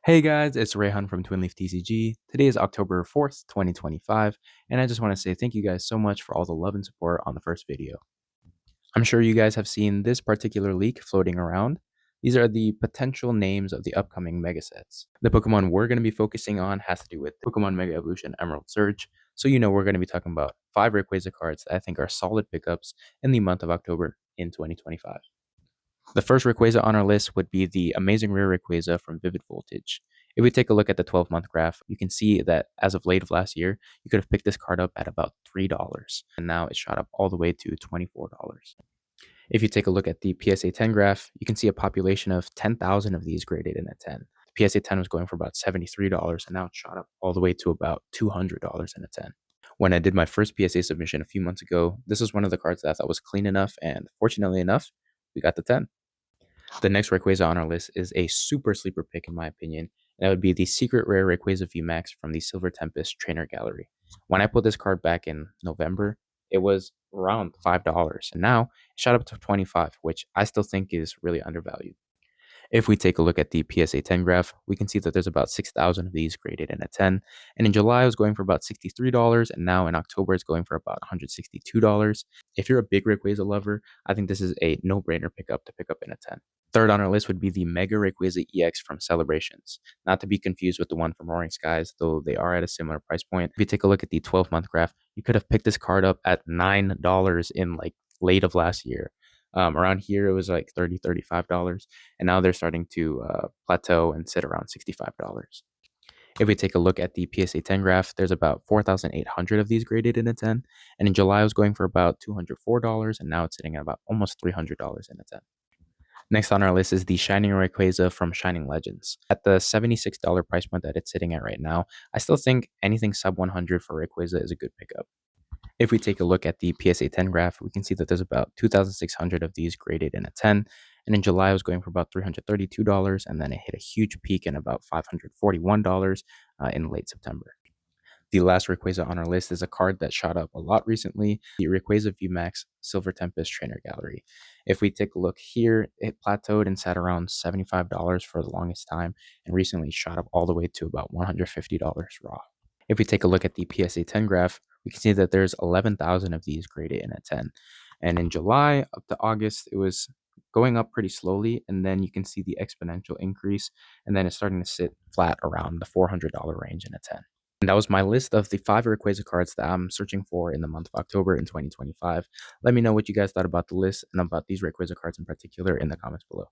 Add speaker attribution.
Speaker 1: Hey guys, it's Rayhan from Twin Leaf TCG. Today is October 4th, 2025, and I just want to say thank you guys so much for all the love and support on the first video. I'm sure you guys have seen this particular leak floating around. These are the potential names of the upcoming mega sets. The Pokemon we're going to be focusing on has to do with Pokemon Mega Evolution Emerald Surge, so we're going to be talking about 5 Rayquaza cards that I think are solid pickups in the month of October in 2025. The first Rayquaza on our list would be the amazing rare Rayquaza from Vivid Voltage. If we take a look at the 12-month graph, you can see that as of late of last year, you could have picked this card up at about $3, and now it's shot up all the way to $24. If you take a look at the PSA 10 graph, you can see a population of 10,000 of these graded in at 10. The PSA 10 was going for about $73, and now it's shot up all the way to about $200 in a 10. When I did my first PSA submission a few months ago, this was one of the cards that I thought was clean enough, and fortunately enough, we got the 10. The next Rayquaza on our list is a super sleeper pick in my opinion, and that would be the secret rare Rayquaza VMAX from the Silver Tempest Trainer Gallery. When I pulled this card back in November, it was around $5, and now it shot up to 25, which I still think is really undervalued. If we take a look at the PSA 10 graph, we can see that there's about 6,000 of these graded in a 10. And in July, it was going for about $63, and now in October, it's going for about $162. If you're a big Rayquaza lover, I think this is a no-brainer pickup to pick up in a 10. Third on our list would be the Mega Rayquaza EX from Celebrations, not to be confused with the one from Roaring Skies, though they are at a similar price point. If you take a look at the 12-month graph, you could have picked this card up at $9 in late of last year. Around here, it was like $35, and now they're starting to plateau and sit around $65. If we take a look at the PSA 10 graph, there's about 4,800 of these graded in a 10, and in July, it was going for about $204, and now it's sitting at about almost $300 in a 10. Next on our list is the Shining Rayquaza from Shining Legends. At the $76 price point that it's sitting at right now, I still think anything sub 100 for Rayquaza is a good pickup. If we take a look at the PSA 10 graph, we can see that there's about 2,600 of these graded in a 10. And in July, it was going for about $332, and then it hit a huge peak in about $541 in late September. The last Rayquaza on our list is a card that shot up a lot recently, the Rayquaza VMAX Silver Tempest Trainer Gallery. If we take a look here, it plateaued and sat around $75 for the longest time, and recently shot up all the way to about $150 raw. If we take a look at the PSA 10 graph, we can see that there's 11,000 of these graded in at 10. And in July up to August, it was going up pretty slowly, and then you can see the exponential increase, and then it's starting to sit flat around the $400 range in a 10. And that was my list of the 5 Rayquaza cards that I'm searching for in the month of October in 2025. Let me know what you guys thought about the list and about these Rayquaza cards in particular in the comments below.